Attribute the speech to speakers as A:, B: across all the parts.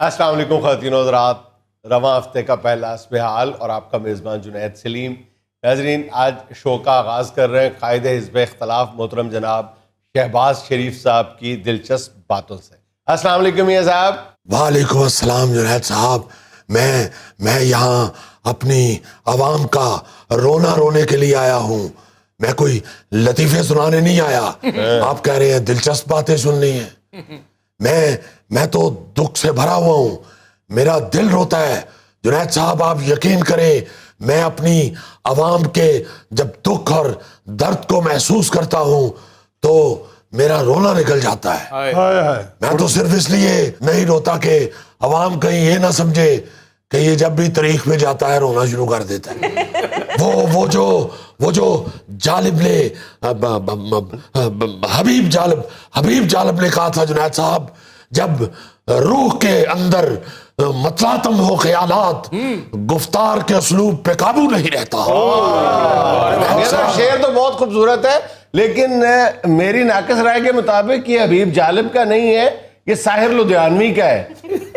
A: السلام علیکم خواتین و حضرات، رواں ہفتے کا پہلا حسب حال اور آپ کا میزبان جنید سلیم۔ ناظرین، آج شو کا آغاز کر رہے ہیں قائد حزب اختلاف محترم جناب شہباز شریف صاحب کی دلچسپ باتوں سے۔ السلام علیکم میاں صاحب۔
B: وعلیکم السلام جنید صاحب، میں یہاں اپنی عوام کا رونا رونے کے لیے آیا ہوں، میں کوئی لطیفے سنانے نہیں آیا۔ آپ کہہ رہے ہیں دلچسپ باتیں سننی ہیں، میں تو دکھ سے بھرا ہوا ہوں، میرا دل روتا ہے جنید صاحب۔ آپ یقین کریں، میں اپنی عوام کے جب دکھ اور درد کو محسوس کرتا ہوں تو میرا رونا نکل جاتا ہے۔ میں تو صرف اس لیے نہیں روتا کہ عوام کہیں یہ نہ سمجھے کہ یہ جب بھی تاریخ میں جاتا ہے رونا شروع کر دیتا ہے۔ وہ جو جالب نے حبیب جالب نے کہا تھا جنید صاحب، جب روح کے اندر متلاطم ہو خیالات، گفتار کے اسلوب پہ قابو نہیں رہتا۔
A: شعر تو بہت خوبصورت ہے، لیکن میری ناقص رائے کے مطابق یہ حبیب جالب کا نہیں ہے، یہ ساحر لدھیانوی کا ہے۔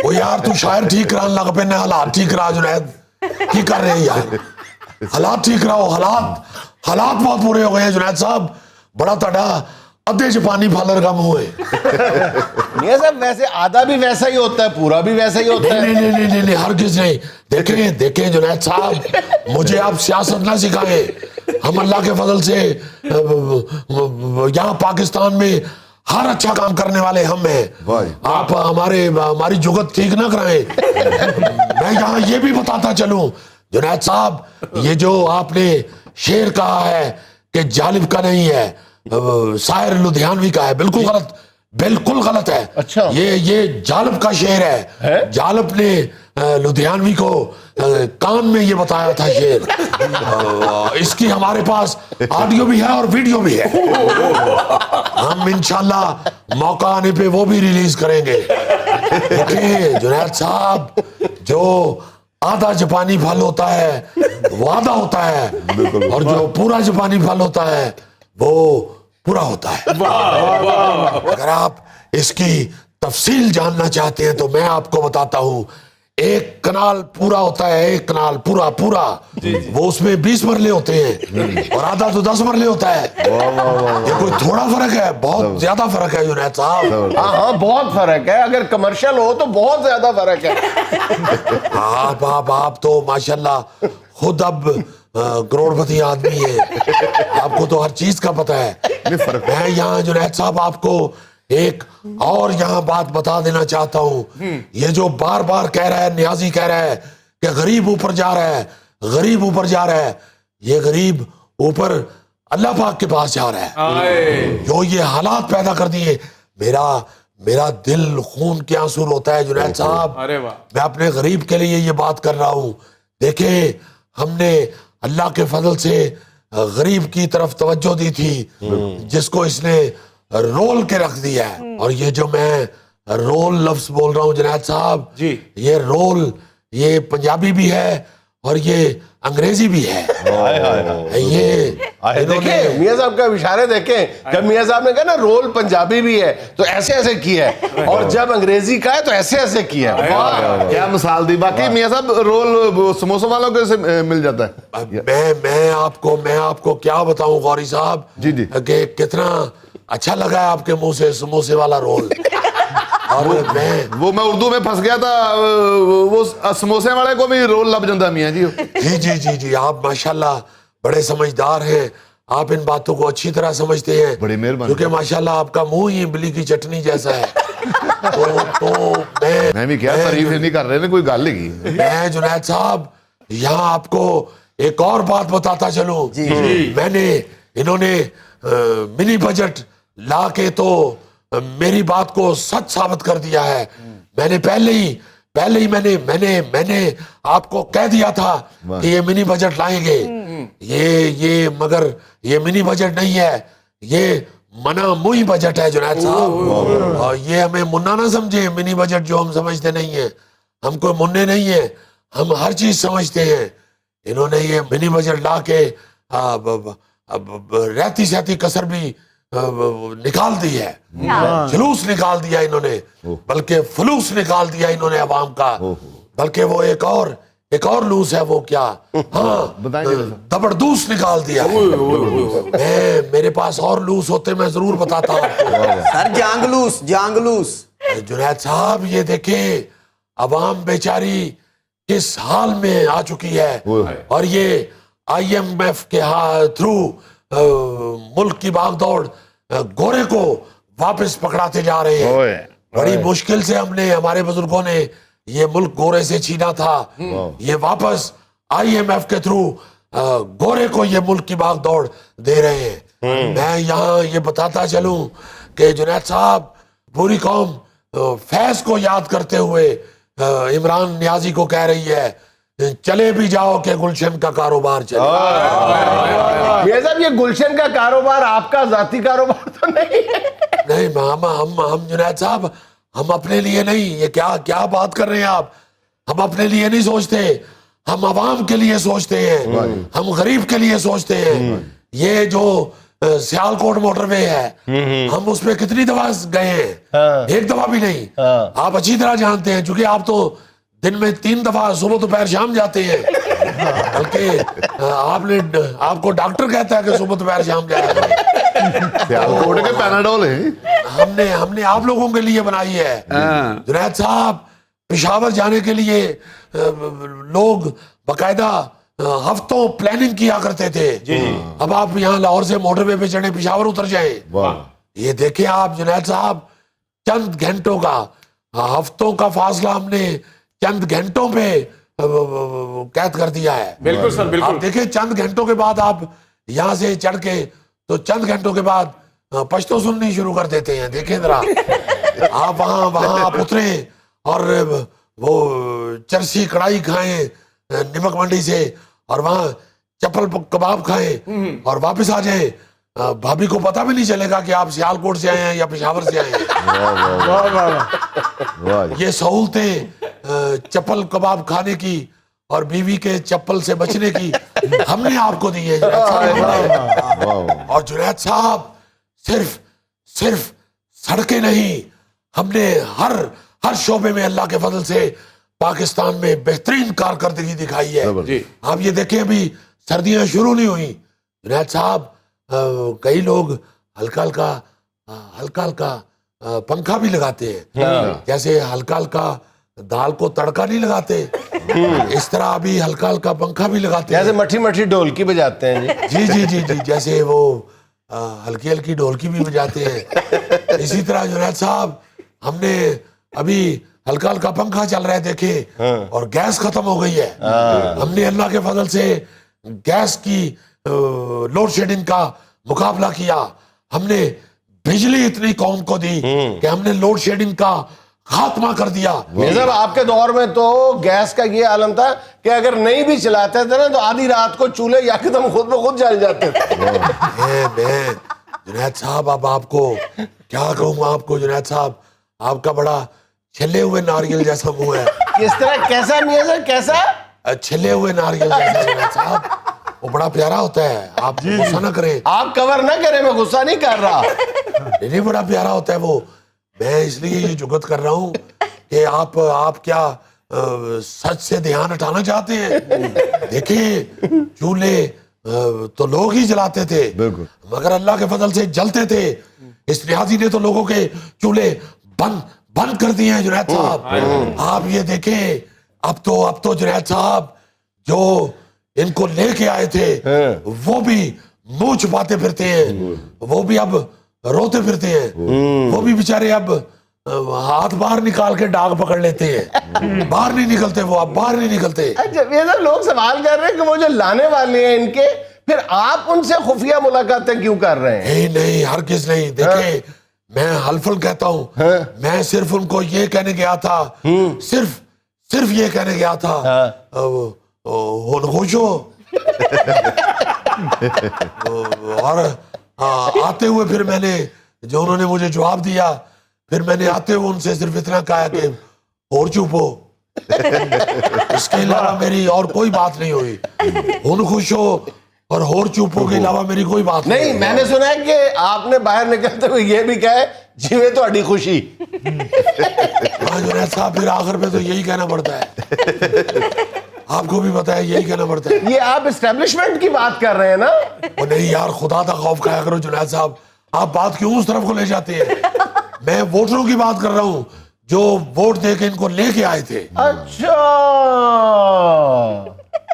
B: وہ یار تو شاعر ٹھیک کران لگ پہ حالات ٹھیک کرا جنید، کی کر رہے ہیں یار؟ حالات ٹھیک کراؤ، حالات بہت برے ہو گئے ہیں جنید صاحب، بڑا تڑا ادھے جپانی پھالر کا منہ ہے۔
A: میاں صاحب ویسے آدھا بھی ویسا ہی ہوتا ہے، پورا بھی ویسا ہی ہوتا ہے۔
B: نہیں، ہرگز نہیں۔ دیکھیں جنید صاحب، مجھے آپ سیاست نہ سکھائیں، ہم اللہ کے فضل سے یہاں پاکستان میں ہر اچھا کام کرنے والے ہم ہیں، آپ ہماری جگت ٹھیک نہ کرائیں۔ میں یہاں یہ بھی بتاتا چلوں جنید صاحب، یہ جو آپ نے شعر کہا ہے کہ جالب کا نہیں ہے، ساحر لدھیانوی کا ہے، بالکل غلط ہے۔
A: اچھا،
B: یہ جالب کا شعر ہے، جالب نے لدھیانوی کو کان میں یہ بتایا تھا شعر۔ اس کی ہمارے پاس آڈیو بھی ہے اور ویڈیو بھی ہے، ہم انشاءاللہ موقع آنے پہ وہ بھی ریلیز کریں گے۔ دیکھیں جنید صاحب، جو آدھا جاپانی پھل ہوتا ہے وہ آدھا ہوتا ہے، اور جو پورا جاپانی پھل ہوتا ہے وہ پورا ہوتا ہے۔ اگر آپ اس کی تفصیل جاننا چاہتے ہیں تو میں آپ کو بتاتا ہوں، ایک کنال پورا ہوتا ہے، ایک کنال پورا وہ اس میں 20 مرلے ہوتے ہیں، اور آدھا تو 10 مرلے ہوتا ہے۔ یہ کوئی تھوڑا فرق ہے، بہت زیادہ فرق ہے جنید صاحب۔
A: ہاں بہت فرق ہے، اگر کمرشل ہو تو بہت زیادہ فرق ہے۔
B: آپ تو ماشاءاللہ خود اب کروڑ پتی آدمی ہے، آپ کو تو ہر چیز کا پتہ ہے۔ میں یہاں جنید صاحب آپ کو ایک اور یہاں بات بتا دینا چاہتا ہوں، یہ جو بار بار کہہ رہا ہے، نیازی کہہ رہا ہے کہ غریب اوپر جا رہا ہے، یہ غریب اوپر اللہ پاک کے پاس جا رہا ہے۔ جو یہ حالات پیدا کر دیے، میرا دل خون کے آنسو روتا ہے جنید صاحب۔ میں اپنے غریب کے لیے یہ بات کر رہا ہوں۔ دیکھیں، ہم نے اللہ کے فضل سے غریب کی طرف توجہ دی تھی، جس کو اس نے رول کے رکھ دیا ہے۔ اور یہ جو میں رول لفظ بول رہا ہوں جنید صاحب، یہ رول یہ پنجابی بھی ہے اور یہ انگریزی بھی ہے۔
A: دیکھیں میاں صاحب کا اشارے دیکھیں، جب میاں صاحب نے کہا نا رول پنجابی بھی ہے تو ایسے ایسے کیا ہے، اور جب انگریزی کا ہے تو ایسے ایسے کیا ہے۔
C: کیا مثال دی! باقی میاں صاحب رول سموسوں والوں کے سے مل جاتا ہے۔
B: میں آپ کو کیا بتاؤں غوری صاحب، کہ کتنا اچھا لگا ہے آپ کے منہ سے سموسے والا رول۔ اور
C: میں اردو میں پھنس گیا تھا، وہ سموسے والے کو بھی رول لب جاتا میاں جی۔
B: جی، آپ ماشاءاللہ بڑے سمجھدار ہیں، آپ ان باتوں کو اچھی طرح سمجھتے ہیں،
C: بڑی مہربانی،
B: کیونکہ ماشاءاللہ آپ کا منہ ہی امبلی کی چٹنی جیسا ہے۔ تو
C: میں بھی کیا تعریف نہیں کر رہے، کوئی گل نہیں کی۔
B: میں جنید صاحب یہاں آپ کو ایک اور بات بتاتا چلوں، انہوں نے منی بجٹ لا کے تو میری بات کو سچ ثابت کر دیا ہے۔ میں نے پہلے ہی میں نے آپ کو کہہ دیا تھا کہ یہ منی بجٹ لائیں گے، مگر یہ منی بجٹ نہیں ہے، یہ منا موئی بجٹ ہے جنید صاحب۔ اور یہ ہمیں منا نہ سمجھیں، منی بجٹ جو ہم سمجھتے نہیں ہیں، ہم کوئی مننے نہیں ہیں، ہم ہر چیز سمجھتے ہیں۔ انہوں نے یہ منی بجٹ لا کے رہتی سہتی کسر بھی نکال دی ہے, جلوس نکال دیا انہوں نے, بلکہ فلوس نکال دیا انہوں نے عوام کا, بلکہ وہ ایک اور لوس ہے, وہ کیا, ہاں زبردوس نکال دیا. میرے پاس اور لوس ہوتے میں ضرور بتاتا ہوں
D: سر. جانگلوس
B: جنید صاحب یہ دیکھیں عوام بیچاری کس حال میں آ چکی ہے, اور یہ IMF کے تھرو ملک کی بھاگ دوڑ گورے کو واپس پکڑاتے جا رہے ہیں. بڑی مشکل سے ہمارے بزرگوں نے یہ ملک گورے سے چھینا تھا, یہ واپس IMF کے تھرو گورے کو یہ ملک کی بھاگ دوڑ دے رہے ہیں. میں یہاں یہ بتاتا چلوں کہ جنید صاحب پوری قوم فیض کو یاد کرتے ہوئے عمران نیازی کو کہہ رہی ہے چلے بھی جاؤ کہ گلشن کا کاروبار چلے.
A: یہ صاحب یہ گلشن کا کاروبار آپ کا ذاتی کاروبار تو نہیں ہے؟
B: نہیں ہم جنید صاحب ہم اپنے لیے نہیں, یہ کیا بات کر رہے ہیں آپ, ہم اپنے لیے نہیں سوچتے, ہم عوام کے لیے سوچتے ہیں, ہم غریب کے لیے سوچتے ہیں. یہ جو سیالکوٹ موٹر وے ہے ہم اس پہ کتنی دفعہ گئے ہیں, ایک دفعہ بھی نہیں. آپ اچھی طرح جانتے ہیں چونکہ آپ تو دن میں 3 دفعہ صبح دوپہر شام جاتے ہیں, بلکہ آپ کو ڈاکٹر کہتا ہے کہ صبح دوپہر شام جایا کریں.
C: سیالکوٹ کے پیناڈول ہیں
B: ہم نے آپ لوگوں کے لیے بنائی ہے. جنید صاحب پشاور جانے کے لیے لوگ باقاعدہ ہفتوں پلاننگ کیا کرتے تھے. اب آپ یہاں لاہور سے موٹر وے پہ چڑھیں پشاور اتر جائیں, یہ دیکھیں آپ جنید صاحب چند گھنٹوں کا, ہفتوں کا فاصلہ ہم نے چند گھنٹوں پہ قید کر دیا ہے.
E: بالکل سر, بالکل.
B: آپ دیکھیں چند گھنٹوں کے بعد آپ یہاں سے چڑھ کے تو چند گھنٹوں کے بعد پشتو سننی شروع کر دیتے ہیں. دیکھیں ذرا آپ وہاں آپ اتریں اور وہ چرسی کڑھائی کھائیں نمک منڈی سے, اور وہاں چپل کباب کھائیں اور واپس آ جائیں, بھابھی کو پتہ بھی نہیں چلے گا کہ آپ سیالکوٹ سے آئے ہیں یا پشاور سے آئے ہیں. یہ سہولتیں چپل کباب کھانے کی اور بیوی کے چپل سے بچنے کی ہم نے آپ کو دی ہے جنید صاحب. اور جنید صاحب صرف سڑکیں نہیں, ہم نے ہر شعبے میں اللہ کے فضل سے پاکستان میں بہترین کارکردگی دکھائی ہے. آپ یہ دیکھیں ابھی سردیاں شروع نہیں ہوئی جنید صاحب, کئی لوگ ہلکا ہلکا پنکھا بھی لگاتے ہیں, جیسے ہلکا ہلکا دال کو تڑکا نہیں لگاتے اس طرح ابھی ہلکا ہلکا پنکھا بھی لگاتے ہیں,
A: جیسے مٹھی مٹھی ڈھولکی بجاتے ہیں.
B: جی جیسے وہ ہلکی ہلکی ڈھولکی بھی بجاتے ہیں. اسی طرح جنید صاحب ہم نے ابھی ہلکا ہلکا پنکھا چل رہا ہے دیکھیں, اور گیس ختم ہو گئی ہے. ہم نے اللہ کے فضل سے گیس کی لوڈ شیڈنگ کا مقابلہ کیا. ہم نے بجلی اتنی قوم کو دی کہ ہم نے لوڈ شیڈنگ کا خاتمہ کر دیا.
A: صاحب آپ کے دور میں تو گیس کا یہ عالم تھا کہ اگر نہیں بھی چلاتے تھے نا تو آدھی رات کو چولہے یا کہ تم خود بخود جل جاتے تھے.
B: میں جنید صاحب اب آپ کو کیا کہوں, آپ کو جنید صاحب آپ کا بڑا چھلے ہوئے ناریل جیسا منہ ہے.
A: کس طرح, کیسا میاں صاحب, کیسا
B: چھلے ہوئے ناریل جیسا جنید صاحب, وہ بڑا پیارا ہوتا ہے. آپ غصہ نہ کریں,
A: آپ کور نہ کریں, میں غصہ نہیں کر رہا.
B: نہیں بڑا پیارا ہوتا ہے وہ. میں اس لیے یہ جرأت کر رہا ہوں کہ آپ کیا سچ سے دھیان ہٹانا چاہتے ہیں. دیکھیں چولہے تو لوگ ہی جلاتے تھے مگر اللہ کے فضل سے جلتے تھے. اس نیازی نے تو لوگوں کے چولہے بند کر دیے ہیں جنید صاحب. آپ یہ دیکھیں اب تو جنید صاحب جو ان کو لے کے آئے تھے وہ بھی منہ چھپاتے پھرتے ہیں, وہ بھی اب روتے پھرتے ہیں, وہ بھی بیچارے اب ہاتھ باہر نکال کے ڈاگ پکڑ لیتے ہیں, باہر نہیں نکلتے, وہ اب باہر نہیں نکلتے.
A: اچھا یہ سب لوگ سوال کر رہے ہیں کہ وہ جو لانے والے ہیں ان کے, پھر آپ ان سے خفیہ ملاقاتیں کیوں کر رہے ہیں؟
B: نہیں ہرگز نہیں. دیکھیں میں حلفل کہتا ہوں, میں صرف ان کو یہ کہنے گیا تھا, صرف یہ کہنے گیا تھا خوش ہو. اور آتے ہوئے پھر میں نے جو انہوں نے مجھے جواب دیا, پھر میں نے آتے ہوئے ان سے صرف اتنا کہا کہ اور چپ ہو. اس کے علاوہ میری اور کوئی بات نہیں ہوئی. ان خوش ہو اور ہور چوپوں کے علاوہ میری کوئی بات
A: نہیں میں نے سنا ہے کہ آپ نے باہر نکلتے ہوئے یہ بھی کہا ہے جیوے تو اڈی خوشی.
B: ہاں جنید صاحب پھر آخر پہ تو یہی کہنا پڑتا ہے, آپ کو بھی پتا ہے یہی کہنا پڑتا ہے.
A: یہ آپ اسٹیبلشمنٹ کی بات کر رہے ہیں نا.
B: وہ نہیں یار, خدا کا خوف کھایا کرو جنید صاحب, آپ بات کیوں اس طرف کو لے جاتے ہیں؟ میں ووٹروں کی بات کر رہا ہوں جو ووٹ دے کے ان کو لے کے آئے تھے.
A: اچھا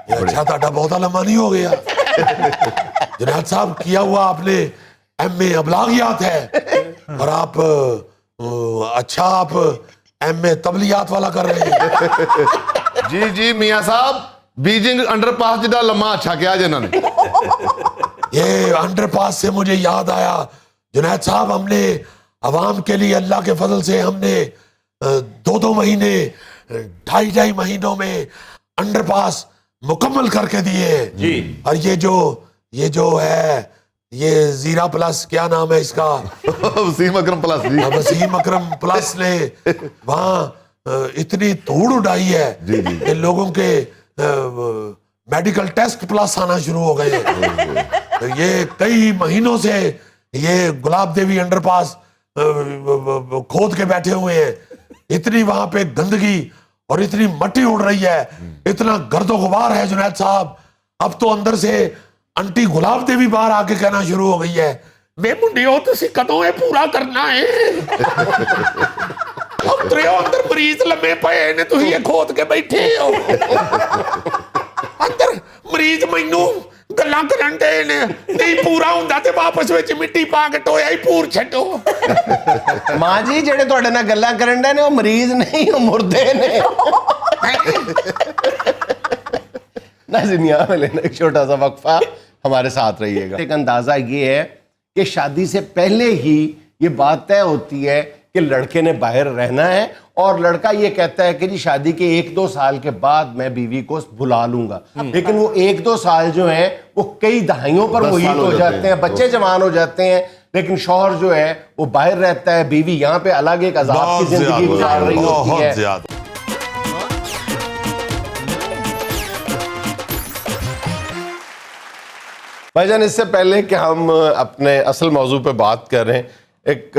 B: یہ اچھا تھا بہت لمبا نہیں ہو گیا جنید صاحب. کیا ہوا آپ نے ایم اے ابلاغیات ہے اور آپ اچھا آپ ایم اے تبلیغات والا کر رہے ہیں.
C: جی جی میاں صاحب, بیجنگ انڈر پاس جدہ لمحہ اچھا کیا جنہوں نے.
B: یہ انڈر پاس سے مجھے یاد آیا جنید صاحب, ہم نے عوام کے لیے اللہ کے فضل سے ہم نے 2 مہینے 2.5 مہینوں میں انڈر پاس مکمل کر کے دیے جی. اور یہ جو ہے یہ زیرا پلس کیا نام ہے اس کا,
C: وسیم اکرم پلس. جی
B: وسیم اکرم پلس نے وہاں اتنی دھوڑ اڑائی ہے کہ لوگوں کے میڈیکل ٹیسٹ پلس آنا شروع ہو گئے. یہ کئی مہینوں سے یہ گلاب دیوی انڈر پاس کھود کے بیٹھے ہوئے ہیں. اتنی وہاں پہ گندگی اور اتنی مٹی اڑ رہی ہے, اتنا گرد و غبار ہے جنید صاحب. اب تو اندر سے انٹی گلاب دیوی باہر آ کے کہنا شروع ہو گئی ہے, میں منڈیو تسی کدوں ہے پورا کرنا ہے. اب تریو اندر مریض لمے پئے نے, تسی یہ کھود کے بیٹھے ہو اندر مریض مینوں گلاں کرن دے نے, نہیں پورا ہوندا تے واپس وچ مٹی پا کے ٹویا ہی پور چھڈو.
A: ماں جی جڑے تواڈے نال گلاں کرن دے نے او مریض نہیں, او مردے نے. ناظرین یہاں میں لینا ایک چھوٹا سا وقفہ, ہمارے ساتھ رہیے گا. ایک اندازہ یہ ہے کہ شادی سے پہلے ہی یہ بات طے ہوتی ہے کہ لڑکے نے باہر رہنا ہے, اور لڑکا یہ کہتا ہے کہ جی شادی کے 1-2 سال کے بعد میں بیوی کو بلا لوں گا. لیکن وہ 1-2 سال جو ہیں وہ کئی دہائیوں پر محیط ہو جاتے ہیں, بچے جوان ہو جاتے ہیں, لیکن شوہر جو ہے وہ باہر رہتا ہے, بیوی یہاں پہ الگ ایک عذاب کی زندگی گزار رہی ہوتی ہے. بھائی جان, اس سے پہلے کہ ہم اپنے اصل موضوع پہ بات کر رہے ہیں, ایک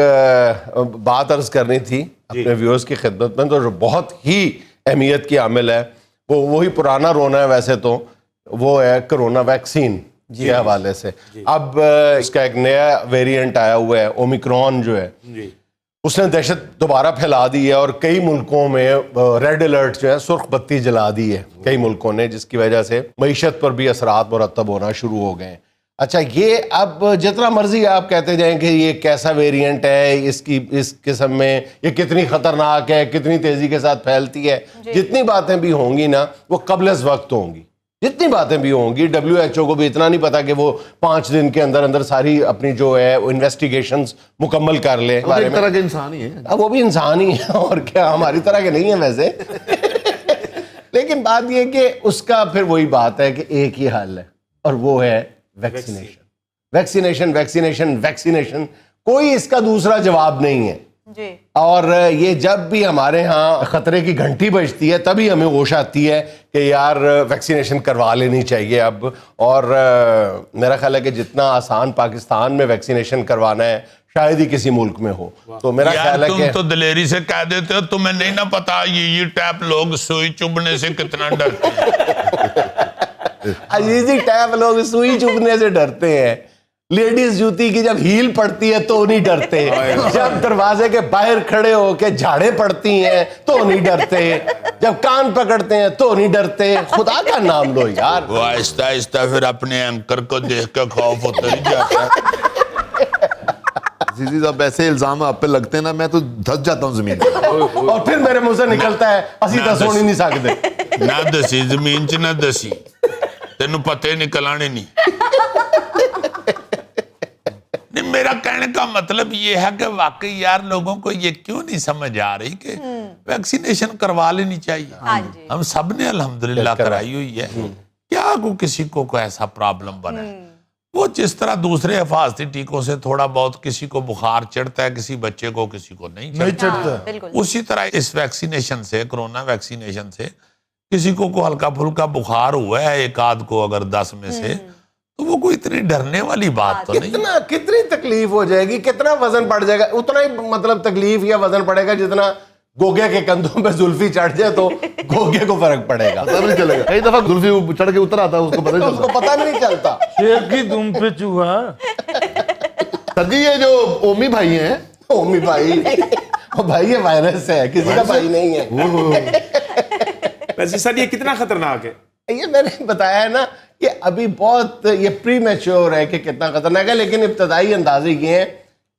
A: بات عرض کرنی تھی اپنے ویورز کی خدمت میں, تو جو بہت ہی اہمیت کی عامل ہے وہ وہی پرانا رونا ہے ویسے تو, وہ ہے کرونا ویکسین کے حوالے سے. اب اس کا ایک نیا ویریئنٹ آیا ہوا ہے, اومیکرون جو ہے, اس نے دہشت دوبارہ پھیلا دی ہے, اور کئی ملکوں میں ریڈ الرٹ جو ہے سرخ بتی جلا دی ہے کئی ملکوں نے, جس کی وجہ سے معیشت پر بھی اثرات مرتب ہونا شروع ہو گئے ہیں. اچھا, یہ اب جتنا مرضی آپ کہتے جائیں کہ یہ کیسا ویریئنٹ ہے, اس قسم میں یہ کتنی خطرناک ہے, کتنی تیزی کے ساتھ پھیلتی ہے, جتنی باتیں بھی ہوں گی نا وہ قبل از وقت ہوں گی, جتنی باتیں بھی ہوں گی. WHO کو بھی اتنا نہیں پتا کہ وہ 5 دن کے اندر اندر ساری اپنی جو ہے انویسٹیگیشنز مکمل کر لے.
C: ایک طرح کے انسان ہی ہے,
A: وہ بھی انسان ہی ہے, اور کیا ہماری طرح کے نہیں ہیں ویسے. لیکن بات یہ کہ اس کا پھر وہی بات ہے کہ ایک ہی حل ہے, اور وہ ہے ویکسینیشن. ویکسینیشن ویکسینیشن ویکسینیشن, کوئی اس کا دوسرا جواب نہیں ہے. اور یہ جب بھی ہمارے ہاں خطرے کی گھنٹی بجتی ہے تبھی ہمیں ہوش آتی ہے کہ یار ویکسینیشن کروا لینی چاہیے اب. اور میرا خیال ہے کہ جتنا آسان پاکستان میں ویکسینیشن کروانا ہے شاید ہی کسی ملک میں ہو. تو میرا خیال ہے کہ
E: تم تو دلیری سے کہہ دیتے ہو, تمہیں نہیں نہ پتا یہ ٹیپ لوگ سوئی چبھنے سے کتنا ڈرتے ہیں.
A: عزیزی ٹیپ لوگ سوئی چبھنے سے ڈرتے ہیں, لیڈیز جوتی کی جب ہیل پڑتی ہے تو نہیں ڈرتے, جب دروازے کے باہر کھڑے ہو کے جھاڑے پڑتی ہیں تو نہیں ڈرتے, جب کان پکڑتے ہیں تو نہیں ڈرتے. خدا کا نام لو یار.
E: وہ آہستہ آہستہ پھر اپنے اینکر کو دیکھ کے خوف اتر ہی جاتا ہے.
C: عزیزی صاحب ایسے الزام آپ پہ لگتے ہیں نا, میں تو دھس جاتا ہوں زمین پہ.
A: اور پھر میرے منہ سے نکلتا ہے اسی تو سونی نہیں سکتے.
E: نہ دسی زمین چ نہ دسی, تینوں پتے نکلانے نہیں. میرا کہنے کا مطلب یہ ہے کہ واقعی یار لوگوں کو یہ کیوں نہیں سمجھ آ رہی کہ ویکسینیشن کروا لینی چاہیے. ہم سب نے الحمدللہ کرائی ہوئی ہے, کیا کو کسی کو ایسا پرابلم بنا ہے. وہ جس طرح دوسرے حفاظتی ٹیکوں سے تھوڑا بہت کسی کو بخار چڑھتا ہے, کسی بچے کو کسی کو نہیں چڑھتا, اسی طرح اس ویکسینیشن سے, کرونا ویکسینیشن سے کسی کو ہلکا پھلکا بخار ہوا ہے, ایک آدھ کو اگر 10 میں سے, تو وہ کوئی اتنی ڈرنے والی بات تو نہیں.
A: کتنی تکلیف ہو جائے گی, کتنا وزن پڑ جائے گا, اتنا ہی مطلب تکلیف یا وزن پڑے گا جتنا گوگے کے کندھوں پہ زلفی چڑھ جائے تو گوگے کو فرق پڑے گا.
C: پتہ نہیں چلے گا, کئی دفعہ زلفی چڑھ کے اتر آتا ہے, اس کو پتہ نہیں چلتا.
F: شیر کی دم پہ چوہا.
C: سر جی یہ جو اومی بھائی ہیں,
A: اومی بھائی بھائی یہ وائرس ہے, کسی کا بھائی نہیں ہے.
F: ویسے سر یہ کتنا خطرناک ہے؟
A: یہ میں نے بتایا ہے نا کہ ابھی بہت یہ پری میچور ہے کہ کتنا خطرناک ہے, لیکن ابتدائی اندازے یہ ہیں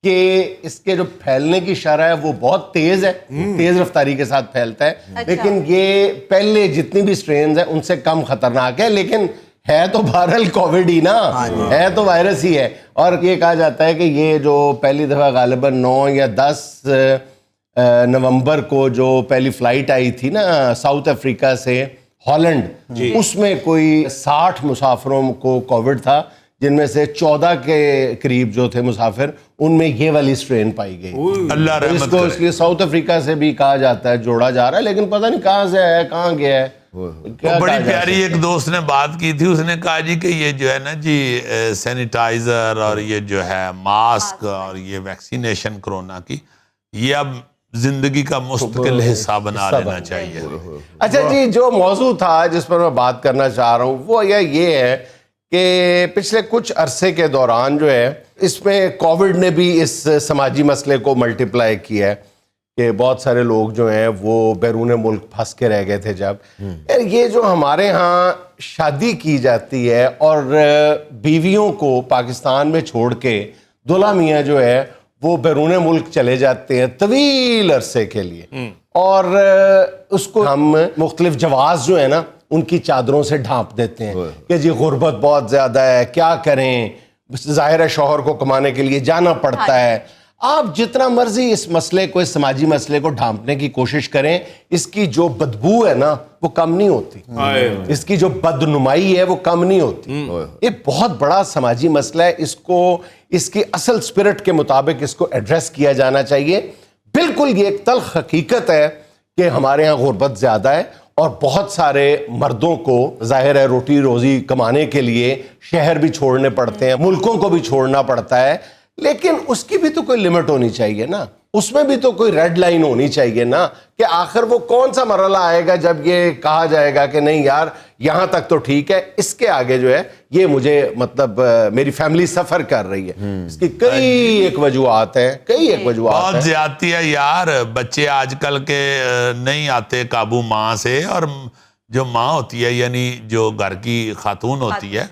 A: کہ اس کے جو پھیلنے کی شرح ہے وہ بہت تیز ہے, تیز رفتاری کے ساتھ پھیلتا ہے, لیکن یہ پہلے جتنی بھی سٹرینز ہیں ان سے کم خطرناک ہے. لیکن ہے تو بہرحال کووڈ ہی نا, ہے تو وائرس ہی ہے. اور یہ کہا جاتا ہے کہ یہ جو پہلی دفعہ غالباً 9 یا 10 نومبر کو جو پہلی فلائٹ آئی تھی نا ساؤتھ افریقہ سے ہالینڈ, اس میں کوئی 60 مسافروں کو کووڈ تھا, جن میں سے 14 کے قریب جو تھے مسافر ان میں یہ والی سٹرین پائی گئی.
E: اللہ رحمت
A: اس کو اس لیے ساؤتھ افریقہ سے بھی کہا جاتا ہے, جوڑا جا رہا ہے, لیکن پتہ نہیں کہاں سے ہے, کہاں گیا ہے.
E: بڑی پیاری ایک دوست نے بات کی تھی, اس نے کہا جی کہ یہ جو ہے نا جی سینیٹائزر اور یہ جو ہے ماسک اور یہ ویکسینیشن کرونا کی, یہ اب زندگی کا مستقل حصہ بنا لینا چاہیے.
A: اچھا جی, جو موضوع تھا جس پر میں بات کرنا چاہ رہا ہوں وہ یہ ہے کہ پچھلے کچھ عرصے کے دوران جو ہے اس میں کووڈ نے بھی اس سماجی مسئلے کو ملٹیپلائی کیا ہے کہ بہت سارے لوگ جو ہیں وہ بیرون ملک پھنس کے رہ گئے تھے. جب یہ جو ہمارے ہاں شادی کی جاتی ہے اور بیویوں کو پاکستان میں چھوڑ کے دلہا میاں جو ہے وہ بیرون ملک چلے جاتے ہیں طویل عرصے کے لیے, اور اس کو ہم مختلف جواز جو ہے نا ان کی چادروں سے ڈھانپ دیتے ہیں کہ جی غربت بہت زیادہ ہے, کیا کریں, ظاہر ہے شوہر کو کمانے کے لیے جانا پڑتا ہے. آپ جتنا مرضی اس مسئلے کو, اس سماجی مسئلے کو ڈھانپنے کی کوشش کریں, اس کی جو بدبو ہے نا وہ کم نہیں ہوتی, اس کی جو بدنمائی ہے وہ کم نہیں ہوتی. یہ بہت بڑا سماجی مسئلہ ہے, اس کو اس کی اصل سپرٹ کے مطابق اس کو ایڈریس کیا جانا چاہیے. بالکل یہ ایک تلخ حقیقت ہے کہ ہمارے ہاں غربت زیادہ ہے اور بہت سارے مردوں کو ظاہر ہے روٹی روزی کمانے کے لیے شہر بھی چھوڑنے پڑتے ہیں, ملکوں کو بھی چھوڑنا پڑتا ہے, لیکن اس کی بھی تو کوئی لمٹ ہونی چاہیے نا, اس میں بھی تو کوئی ریڈ لائن ہونی چاہیے نا کہ آخر وہ کون سا مرحلہ آئے گا جب یہ کہا جائے گا کہ نہیں یار یہاں تک تو ٹھیک ہے, اس کے آگے جو ہے یہ مجھے مطلب میری فیملی سفر کر رہی ہے. اس کی کئی ایک وجوہات ہیں, کئی ایک وجوہات ہیں.
E: بہت زیادتی ہے یار, بچے آج کل کے نہیں آتے قابو ماں سے, اور جو ماں ہوتی ہے یعنی جو گھر کی خاتون ہوتی ہے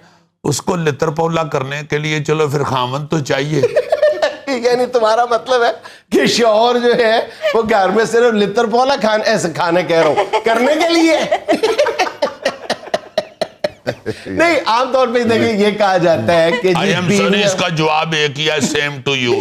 E: اس کو لتر پولا کرنے کے لیے چلو پھر خامن تو چاہیے.
A: یعنی تمہارا مطلب ہے کہ شوہر جو ہے وہ گھر میں صرف لتر پولا ایسے کھانے کہہ رہا ہوں کرنے کے لیے نہیں, عام طور پہ دیکھیں یہ کہا جاتا ہے کہ
E: آئی ایم سوری, اس کا جواب ایک ہی ہے, سیم ٹو یو.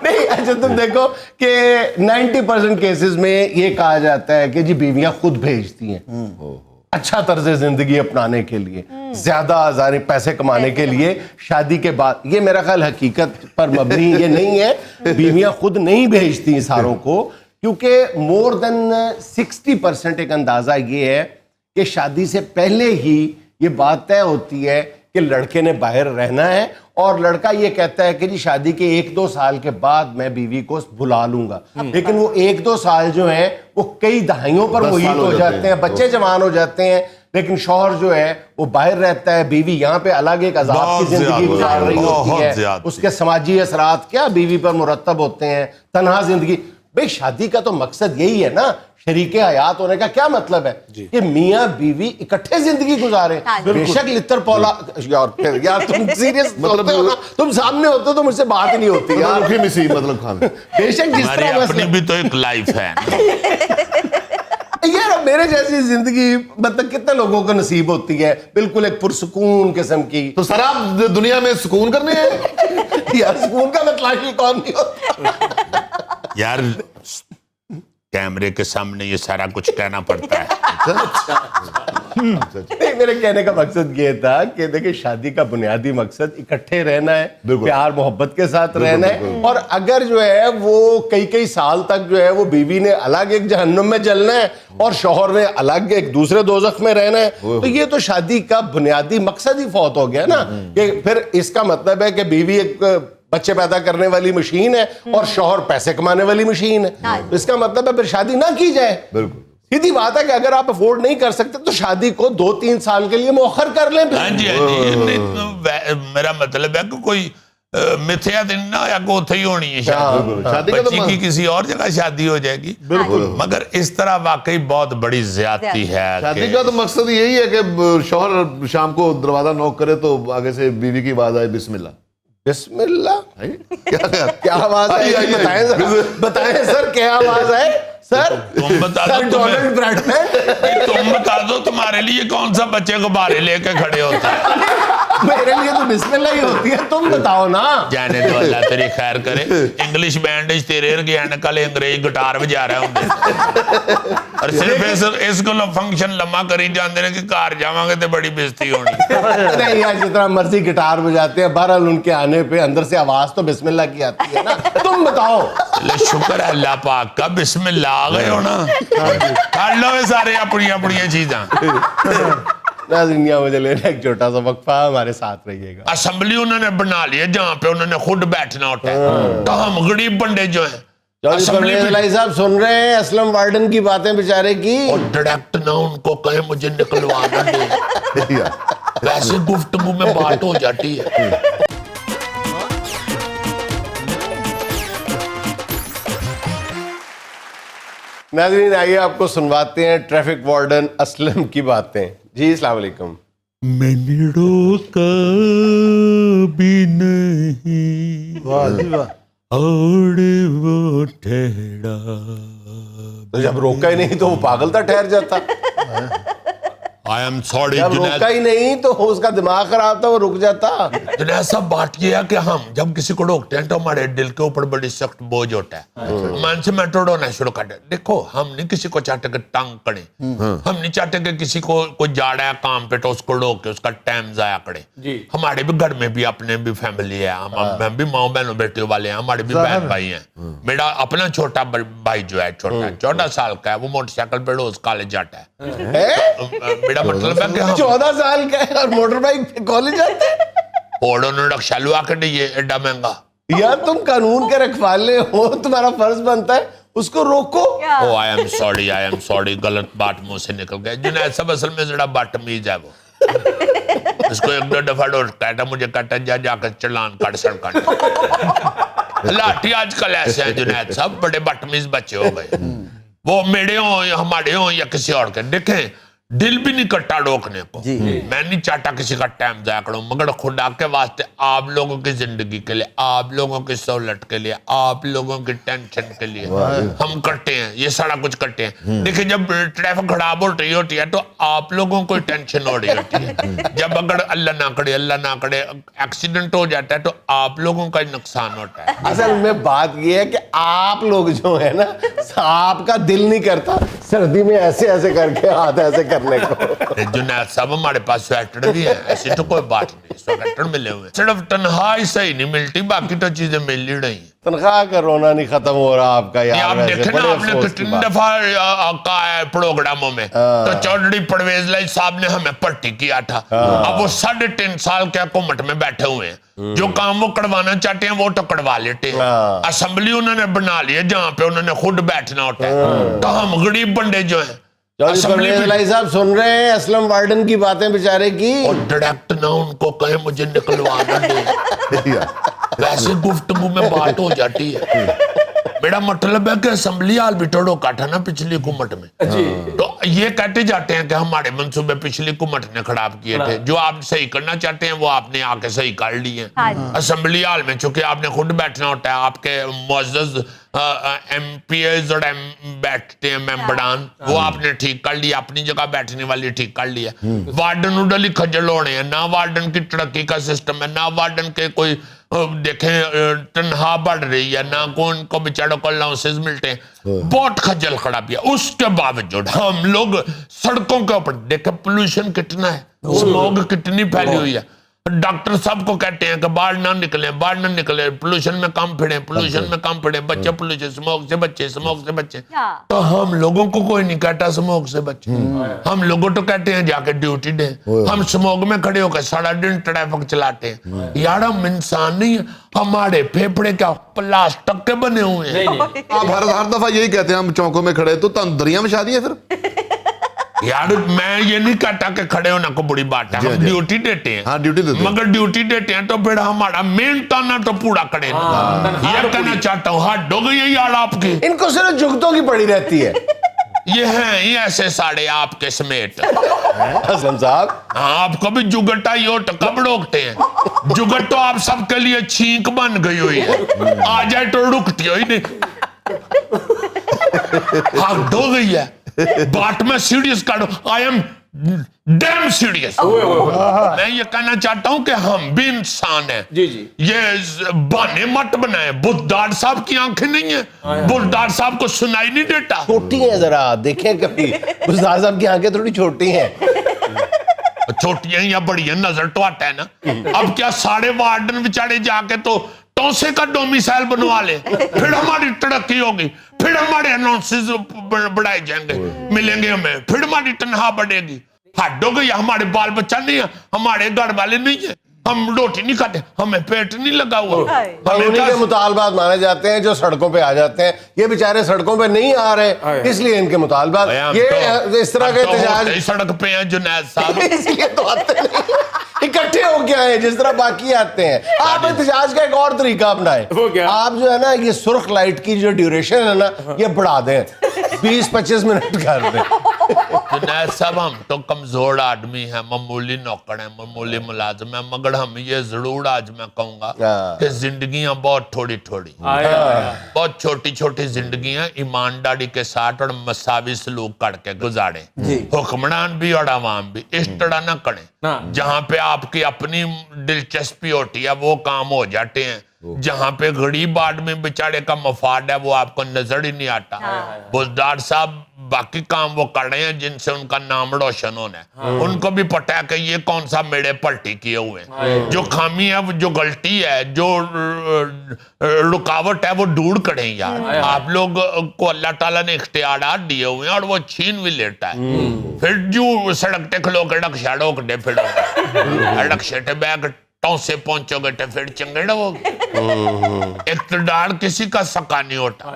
A: نہیں اچھا تم دیکھو کہ 90% کیسز میں یہ کہا جاتا ہے کہ جی بیویاں خود بھیجتی ہیں اچھا طرز زندگی اپنانے کے لیے, زیادہ پیسے کمانے کے لیے شادی کے بعد. یہ میرا خیال حقیقت پر مبنی یہ نہیں ہے, بیویاں خود نہیں بھیجتی ساروں کو, کیونکہ مور دین 60% ایک اندازہ یہ ہے کہ شادی سے پہلے ہی یہ بات طے ہوتی ہے کہ لڑکے نے باہر رہنا ہے, اور لڑکا یہ کہتا ہے کہ جی شادی کے 1-2 سال کے بعد میں بیوی کو بلا لوں گا, لیکن وہ 1-2 سال جو ہیں وہ کئی دہائیوں پر محیط ہو جاتے ہیں, بچے جوان ہو جاتے ہیں, لیکن شوہر جو ہے وہ باہر رہتا ہے, بیوی یہاں پہ الگ ایک عذاب کی زندگی گزار رہی ہوتی ہے, اس کے سماجی اثرات کیا بیوی پر مرتب ہوتے ہیں, تنہا زندگی. بھئی شادی کا تو مقصد یہی ہے نا, شریک حیات ہونے کا کیا مطلب ہے کہ میاں بیوی اکٹھے زندگی گزارے. بے شک لتر پولا یار تم سیریس ہوتے ہو نا, تم سامنے ہوتے تو مجھ سے بات ہی نہیں ہوتی یار,
C: مطلب کھانے
A: بے شک جس طرح
E: اپنی بھی تو ایک لائف ہے
A: یار, میرے جیسی زندگی مطلب کتنے لوگوں کو نصیب ہوتی ہے, بالکل ایک پرسکون قسم کی.
C: تو سر آپ دنیا میں سکون کرنے ہیں
A: یار سکون کا مطلب ہی کون نہیں ہوتا
E: یار, کیمرے کے سامنے یہ سارا کچھ کہنا پڑتا ہے.
A: نہیں میرے کہنے کا مقصد یہ تھا کہ دیکھیں شادی کا بنیادی مقصد اکٹھے رہنا ہے, پیار محبت کے ساتھ رہنا ہے, اور اگر جو ہے وہ کئی سال تک جو ہے وہ بیوی نے الگ ایک جہنم میں جلنا ہے اور شوہر نے الگ ایک دوسرے دوزخ میں رہنا ہے, تو یہ تو شادی کا بنیادی مقصد ہی فوت ہو گیا نا. کہ پھر اس کا مطلب ہے کہ بیوی ایک بچے پیدا کرنے والی مشین ہے اور شوہر پیسے کمانے والی مشین ہے. اس کا مطلب ہے پھر شادی نہ کی جائے. بالکل سیدھی بات ہے کہ اگر آپ افورڈ نہیں کر سکتے تو شادی کو 2-3 سال کے لیے مؤخر کر لیں.
E: ہاں جی میرا مطلب ہے کہ کوئی متھیا دن نہ یا کو اتھے ہی ہونی ہے شادی, بچی کی کسی اور جگہ شادی ہو جائے گی. مگر اس طرح واقعی بہت بڑی زیادتی ہے.
C: شادی کا تو مقصد یہی ہے کہ شوہر شام کو دروازہ نوک کرے تو آگے سے بیوی کی آواز آئے بسم اللہ.
A: بسم اللہ کیا آواز ہے؟ بتائیں سر کیا آواز ہے سر؟
E: تم بتا دو تم بتا دو تمہارے لیے کون سا بچے کو بارے لے کے کھڑے ہوتا ہے؟
A: میرے لیے تو بسم اللہ ہی ہوتی ہے, تم بتاؤ نا.
E: جانے دو اللہ تیری خیر کرے. انگلش بینڈ تیرے ارگے کل انگریز گٹار بجا رہے ہوں اور صرف اس کو فنکشن لمحہ کری جاندے ہیں کہ کار جاواں گے تے بڑی بےزتی ہونی.
A: نہیں یار جتنا مرضی گٹار بجاتے ہیں, بہرحال ان کے آنے پہ اندر سے آواز تو بسم اللہ کی آتی ہے نا. تم بتاؤ.
E: شکر ہے اللہ پاک کا, بسم اللہ آ گئے ہو نا. کر لو سارے اپنی اپنی چیزاں.
A: ناظرین مجھے لینا ایک چھوٹا سا وقفہ, ہمارے ساتھ رہیے گا.
E: اسمبلی انہوں نے بنا لی ہے جہاں پہ انہوں نے خود بیٹھنا ہوتا ہے. تو ہم غریب بندے جو ہیں
A: اسمبلی صاحب سن رہے ہیں اسلم وارڈن کی باتیں بیچارے کی,
E: اور ڈائریکٹ نہ ان کو کہیں مجھے نکلوانا دے, ویسے گفتگو میں بات ہو جاتی ہے.
A: ناظرین آئیے آپ کو سنواتے ہیں ٹریفک وارڈن اسلم کی باتیں. جی السلام علیکم.
E: میں نے روکا بھی نہیں اور وہ ٹھہرا.
A: تو جب روکا ہی نہیں تو وہ پاگل تھا, ٹھہر جاتا.
E: I am sorry
A: جب روکا ہی نہیں تو اس کا دماغ خراب تھا, وہ رک جاتا.
E: جنید صاحب بات یہ ہے کہ ہم جب کسی کو روکتے ہیں تو ہمارے دل کے اوپر بڑی سخت بوجھ ہوتا ہے. من سے میٹروڈ ہونا شروع کر دیں. دیکھو ہم نہیں کسی کو چاہتے کہ تنگ کریں, ہم نہیں چاہتے کہ کسی کو کوئی جا رہا ہے کام پہ تو اس کو روک کے اس کا ٹائم ضائع کرے. ہمارے بھی گھر میں بھی اپنے بھی فیملی ہے, ہم بھی ماؤں بہنوں بیٹے والے ہیں, ہمارے بھی بہن بھائی ہیں. میرا اپنا چھوٹا بھائی جو ہے چھوٹا 14 سال کا ہے, وہ موٹر سائیکل پہ روز کالج جاتا ہے. میرا مطلب ہے کہ
A: 14 سال کا ہے اور موٹر بائک پہ کالج جاتے ہیں,
E: اور انہوں نے رکشا لوا کے دیے ایڈا مہنگا.
A: یار تم قانون کے رکھوالے ہو, تمہارا فرض بنتا ہے اس کو روکو.
E: او آئی ایم سوری غلط بات منہ سے نکل گیا. جنید صاحب اصل میں ذرا بدتمیز ہے وہ. اس کو 1-2 دفعہ کہتا مجھے کہتا جا کے چلان کاٹ سڑکاں. لاٹھی آج کل ایسے ہیں جنید صاحب, بڑے بدتمیز بچے ہو گئے. وہ میرے ہوں یا ہمارے ہوں یا کسی اور کے. دیکھیں دل بھی نہیں کرتا روکنے کو, میں نہیں چاہتا کسی کا ٹائم ضائع کروں, مگر خدا کے واسطے آپ لوگوں کی زندگی کے لیے, آپ لوگوں کی سہولت کے لیے, آپ لوگوں کی ٹینشن کے لیے ہم کرتے ہیں یہ سارا کچھ کرتے ہیں. دیکھیں جب ٹریفک خراب ہو رہی ہوتی ہے تو آپ لوگوں کو ٹینشن ہو رہی ہوتی ہے. جب اگر اللہ نہ کرے ایکسیڈنٹ ہو جاتا ہے تو آپ لوگوں کا نقصان ہوتا ہے.
A: اصل میں بات یہ ہے کہ آپ لوگ جو ہے نا, آپ کا دل نہیں کرتا سردی میں ایسے ایسے کر کے ہاتھ ایسے کرنے کو.
E: جنید صاحب ہمارے پاس سویٹر بھی ہے, ایسی تو کوئی بات نہیں, سویٹر ملے ہوئے. صرف تنخواہ صحیح نہیں ملتی, باقی تو چیزیں مل ہی رہی ہیں.
A: تنخواہ کا رونا نہیں ختم ہو رہا آپ کا یار.
E: آپ دیکھیں نا, آپ نے کتنی دفعہ کہا ہے پروگراموں میں, تو چودھری پرویز لائی صاحب نے ہمیں پرٹی کیا تھا. اب وہ 3.5 سال کے حکومت میں بیٹھے ہوئے ہیں, جو کام وہ کروانا چاہتے ہیں وہ تو کروا لیتے ہیں. اسمبلی انہوں نے بنا لی ہے جہاں پہ انہوں نے خود بیٹھنا ہوتا ہے. تو ہم غریب بندے جو ہیں
A: صاحب سن رہے ہیں اسلم وارڈن کی باتیں بیچارے کی,
E: اور ڈائریکٹ نہ ان کو کہیں مجھے نکلوانا دے, ویسے گفتگو میں بات ہو جاتی ہے. میرا مطلب ہے کہ اسمبلی ہال بھی تو روکا تھا نا پچھلی حکومت میں, تو یہ کہتے جاتے ہیں کہ ہمارے منصوبے پچھلی حکومت نے خراب کیے تھے, جو آپ صحیح کرنا چاہتے ہیں وہ آپ نے آ کے صحیح کر لی ہیں. اسمبلی ہال میں چونکہ آپ نے خود بیٹھنا ہوتا ہے, آپ کے معزز ایم پی ایز اور بیٹھتے ہیں ممبران, وہ آپ نے ٹھیک کر لیا, اپنی جگہ بیٹھنے والی ٹھیک کر لیا. وارڈن اڈلی کھجل ہونے ہیں, نہ وارڈن کی ترقی کا سسٹم ہے, نہ وارڈن کے کوئی دیکھیں تنہا بڑھ رہی ہے، نہ کون کو بیچاروں کو الاؤنسز ملتے ہیں، بہت خجل خرابی ہے. اس کے باوجود ہم لوگ سڑکوں کے اوپر دیکھیں پولوشن کتنا ہے، اسموگ کتنی پھیلی ہوئی ہے. ڈاکٹر صاحب کو کہتے ہیں کہ باہر نہ نکلیں، پولوشن میں کم پھڑیں، بچے پولوشن، اسموگ سے بچے. تو ہم لوگوں کو کوئی نہیں کہتا اسموگ سے بچے، ہم لوگوں تو کہتے ہیں جا کے ڈیوٹی دیں. ہم اسموگ میں کھڑے ہو کے سارا دن ٹریفک چلاتے ہیں. یار ہم انسان نہیں ہیں، ہمارے پھیپھڑے کیا پلاسٹک کے بنے ہوئے ہیں.
C: آپ ہر دفعہ یہی کہتے ہیں ہم چوکوں میں کھڑے تو تندریاں میں شادی ہے پھر.
E: یار میں یہ نہیں کہتا کہ کھڑے ہونا کو بڑی بات ہے، ہم ڈیوٹی دیتے ہیں.
C: ہاں ڈیوٹی دیتے ہیں،
E: مگر ڈیوٹی دیتے ہیں تو پھر ہمارا مین تانا تو پورا کرے. یہ کہنا چاہتا ہوں ہاتھ ڈو گئی ہے یار آپ کی،
A: ان کو صرف جگتوں کی پڑی رہتی ہے.
E: یہ ہیں ہی ایسے ساڑے آپ کے سمیت.
A: اسلم صاحب
E: آپ کو بھی جگٹا ہی ہو تو کب روکتے ہیں؟ جگٹ تو آپ سب کے لیے چھینک بن گئی ہوئی ہے، آ جائے تو رکتی ہوئی نہیں. ہاتھ ڈو گئی ہے بات میں سیریس کر دو. I am damn serious. میں یہ کہنا چاہتا ہوں کہ ہم بھی انسان ہیں. یہ بانے مت بنائیں. بدھدار صاحب کی آنکھیں نہیں ہیں، بدھدار صاحب کو سنائی نہیں دیتا.
A: چھوٹی ہیں ذرا دیکھیں کبھی، بزدار صاحب کی آنکھیں تھوڑی چھوٹی ہیں.
E: چھوٹیاں یا بڑی ہیں نظر تو آتا ہے نا. اب کیا سارے وارڈن بیچارے جا کے تو ٹوسے کا ڈومیسائل بنوا لے، پھر ہماری ترقی ہوگی، پھر ہمارے اناؤنسز بڑھائے جائیں گے، ملیں گے ہمیں، پھر ہماری تنہا بڑھے گی. ہٹ ہو گئی. ہمارے بال بچہ نہیں ہے، ہمارے گھر والے نہیں ہیں، ہم روٹی نہیں کھاتے، ہمیں پیٹ نہیں لگا ہوا.
A: انہیں کے مطالبات مانے جاتے ہیں جو سڑکوں پہ آ جاتے ہیں. یہ بیچارے سڑکوں پہ نہیں آ رہے، اس لیے ان کے مطالبات یہ اس طرح کے احتجاج
E: سڑک پہ ہیں جنید صاحب،
A: اس لیے تو آتے نہیں، اکٹھے ہو کے آئے جس طرح باقی آتے ہیں. آپ احتجاج کا ایک اور طریقہ اپنائیں. آپ جو ہے نا یہ سرخ لائٹ کی جو ڈیوریشن ہے نا یہ بڑھا دیں، 20-25 منٹ کر دیں.
E: جنید صاحب ہم تو کمزور آدمی ہیں، معمولی نوکر ہیں، معمولی ملازم ہیں، مگر ہم یہ ضرور آج میں کہوں گا کہ زندگیاں بہت تھوڑی بہت چھوٹی چھوٹی زندگیاں ایمانداری کے ساتھ اور مساوی سلوک کر کے گزاریں. حکمران بھی اور عوام بھی اس طرح نہ کریں. جہاں پہ آپ کی اپنی دلچسپی ہوتی ہے وہ کام ہو جاتے ہیں، جہاں پہ غریب آدمی بیچارے کا مفاد ہے وہ آپ کو نظر ہی نہیں آتا. بزدار صاحب باقی کام وہ کر رہے ہیں جن سے ان کا نام روشن ہونا ہے. ان کو بھی پتہ ہے کہ یہ کون سا میڑے پلٹی کیے ہوئے ہیں، جو خامی ہے جو غلطی ہے جو رکاوٹ ہے وہ دور کریں. یار آپ لوگ کو اللہ تعالیٰ نے اختیارات دیے ہوئے ہیں اور وہ چھین بھی لیتا ہے. پھر جو سڑک تے کھلو کے رکشہ روک دے پھر رکشے تے بیگ ٹاؤں سے پہنچو گے تو پھر چنگڑ ہوگی. اقتدار کسی کا سکا نہیں ہوتا.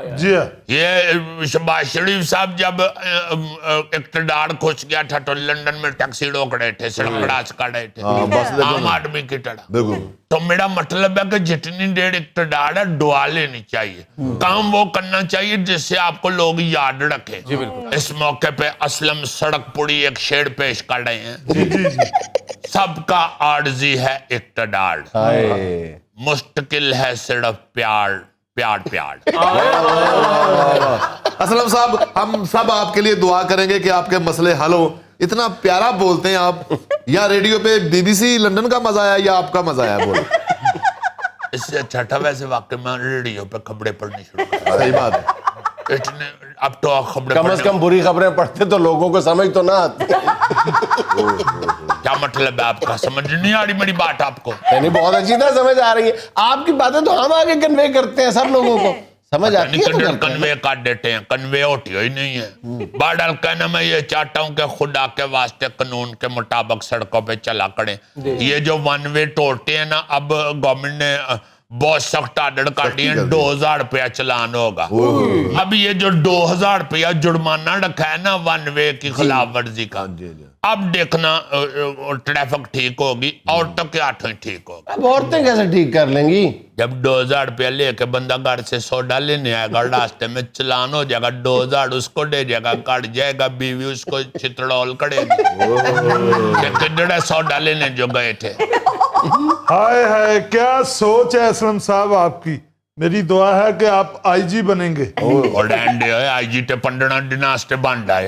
E: یہ شہباز شریف صاحب جب اقتدار کھوچ گیا تھا تو لندن میں ٹیکسی روک رہے تھے، سڑک کراس کر رہے تھے عام آدمی کی طرح. تو میرا مطلب ہے کہ جتنی دیر اقتدار ہے دعا لینی چاہیے، کام وہ کرنا چاہیے جس سے آپ کو لوگ یاد رکھیں. اس موقع پہ اسلم سڑک پوری ایک شعر پیش کر رہے ہیں. سب کا عارضی ہے اقتدار، مستقل ہے صرف پیار.
C: اسلم صاحب ہم سب آپ کے لیے دعا کریں گے کہ آپ کے مسئلے حل ہو. اتنا پیارا بولتے ہیں آپ. یا ریڈیو پہ BBC لندن کا مزہ آیا یا آپ کا مزہ آیا بولے؟
E: اس سے اچھا تھا ویسے واقعی میں ریڈیو پہ خبریں پڑھنی شروع کر.
C: صحیح بات ہے.
E: اتنے اب تو خبریں
A: کم از کم بری خبریں پڑھتے تو لوگوں کو سمجھ تو نہ آتی.
E: کیا مطلب ہے آپ کا؟ سمجھ نہیں آ رہی میری بات آپ کو؟
A: یعنی بہت اچھی طرح سمجھ آ رہی ہے آپ کی باتیں تو ہم آگے کنوے کرتے ہیں سب لوگوں کو سمجھ آتی ہے.
E: کنوے کاٹ دیتے ہیں، کنوے ہوتی ہی نہیں ہے. بہرحال کہنا میں یہ چاہتا ہوں کہ خدا کے واسطے قانون کے مطابق سڑکوں پہ چلا کریں. یہ جو ون وے توڑتے ہیں نا، اب گورنمنٹ نے بہت سخت آرڈر کر دیے، 2000 روپیہ چلان ہوگا. اب یہ جو 2000 روپیہ جرمانہ رکھا ہے نا ون وے کی خلاف ورزی کا، اب دیکھنا ٹریفک ٹھیک ہوگی. عورتوں کے ہاتھوں ٹھیک ہوگا.
A: اب عورتیں کیسے ٹھیک کر لیں گی؟
E: جب 2000 روپیہ لے کے بندہ گھر سے سوڈا لینے آئے گا، راستے میں چلان ہو جائے گا، 2000 اس کو دے جائے گا، کٹ جائے گا، بیوی اس کو چترول کرے گی کہ کدھر سوڈا لینے جو گئے تھے.
F: ہائے ہائے کیا سوچ ہے اسلم صاحب آپ کی. میری دعا ہے کہ آپ IG بنیں گے.
E: اور ڈینڈے ہوئے IG تے 15 دن آستے بانڈ آئے.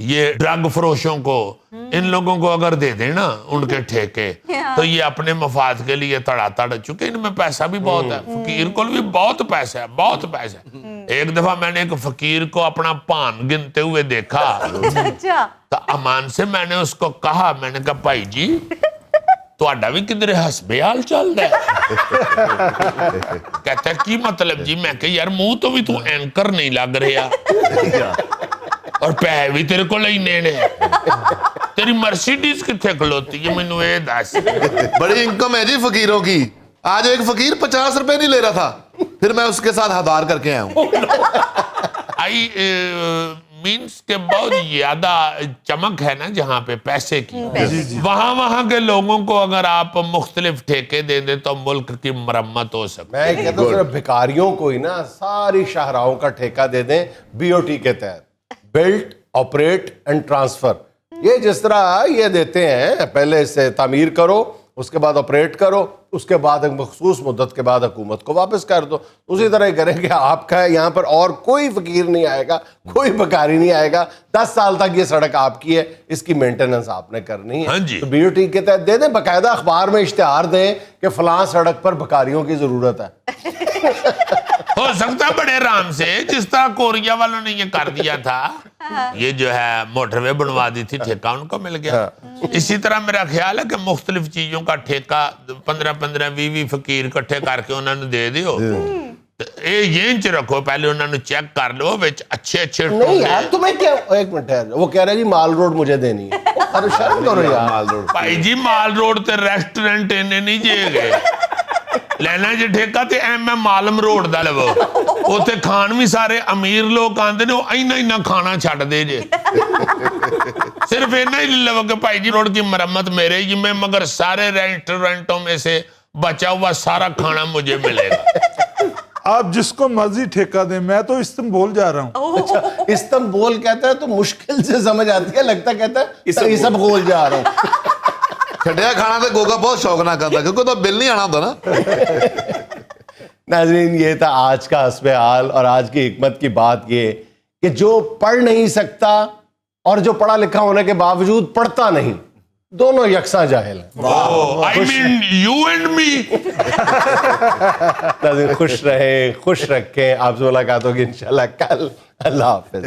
E: یہ ڈرگ فروشوں کو ان لوگوں کو اگر دے دیں نا ان کے ٹھیکے تو یہ اپنے مفاد کے لیے تڑا تڑ چکے. ان میں پیسہ بھی بہت ہے, فقیر کو بھی بہت پیسہ ہے, بہت پیسہ ہے. ایک دفعہ میں نے ایک فقیر کو اپنا پان گنتے ہوئے دیکھا تو امان سے میں نے اس کو کہا, میں نے کہا بھائی جی تہاڈا بھی کدھر حسبے حال چل رہا ہے؟ کہتا ہے کی مطلب جی؟ میں کہ یار منہ تو بھی تو اینکر نہیں لگ رہا اور پہ بھی تیرے کو لینے نے, تیری مرسیڈیز کتنے کھلوتی ہے مینوں اے دس.
C: بڑی انکم ہے جی فقیروں کی. آج ایک فقیر 50 روپے نہیں لے رہا تھا, پھر میں اس کے ساتھ ہدار کر کے آیا ہوں.
E: آئی مینس کہ بہت زیادہ چمک ہے نا جہاں پہ پیسے کی, وہاں کے لوگوں کو اگر آپ مختلف ٹھیکے دے دیں تو ملک کی مرمت ہو سکتی.
A: میں کہتا ہوں صرف بھکاریوں کو ہی نا ساری شاہراہوں کا ٹھیکہ دے دیں BOT کے تحت, بلٹ آپریٹ اینڈ ٹرانسفر. یہ جس طرح یہ دیتے ہیں, پہلے اسے تعمیر کرو, اس کے بعد آپریٹ کرو, اس کے بعد ایک مخصوص مدت کے بعد حکومت کو واپس کر دو. اسی طرح ہی کریں کہ آپ کا یہاں پر اور کوئی فقیر نہیں آئے گا, کوئی بھکاری نہیں آئے گا. 10 سال تک یہ سڑک آپ کی ہے, اس کی مینٹیننس آپ نے کرنی ہے.
E: ہاں جی.
A: تو BOT کے تحت دے دیں, باقاعدہ اخبار میں اشتہار دیں کہ فلاں سڑک پر بھکاریوں کی ضرورت ہے.
E: ہو سکتا ہے بڑے آرام سے, جس طرح کوریا والوں نے یہ کر دیا تھا, یہ جو ہے موٹر وے بنوا دی تھی, ٹھیکہ ان کو مل گیا. اسی طرح میرا خیال ہے کہ مختلف چیزوں کا ٹھیکہ 15-20 فقیر اکٹھے کر کے انہوں نے دے دیو, یہ انچ رکھو, پہلے انہوں نے چیک کر لو اچھے
A: نہیں یار تمہیں کیا, ایک منٹ ہے, وہ کہہ رہے جی مال روڈ مجھے دینی ہے. ارے شرم کرو یار.
C: مال روڈ
E: بھائی جی مال روڈ تے ریسٹورنٹ انہیں نہیں جے گئے لینا جی ٹھیکہ تے میں مالم روڈ دا لو, اوتے کھان بھی سارے امیر لوگ آندے نے, وہ اینا کھانا چھٹ دے جے, صرف اینا ہی لو کہ بھائی جی روڈ کی مرمت میرے ہی میں, مگر سارے ریسٹورنٹوں میں سے بچا ہوا سارا کھانا مجھے ملے گا.
F: آپ جس کو مرضی ٹھیکہ دیں, میں تو استنبول جا رہا ہوں.
A: اچھا استنبول کہتا ہے تو مشکل سے سمجھ آتی ہے, لگتا کہتا ہے یہ سب گول جا رہا ہوں.
C: چھٹیا کھانا تو گوگا بہت شوق نہ کرتا, کیونکہ تو بل نہیں آنا ہوتا نا.
A: ناظرین یہ تھا آج کا حسب حال, اور آج کی حکمت کی بات یہ کہ جو پڑھ نہیں سکتا اور جو پڑھا لکھا ہونے کے باوجود پڑھتا نہیں, دونوں یکساں جاہل ہیں.
E: I mean you and me.
A: ناظرین خوش رہیں, خوش رکھیں, آپ سے ملاقات ہوگی انشاءاللہ کل. اللہ حافظ.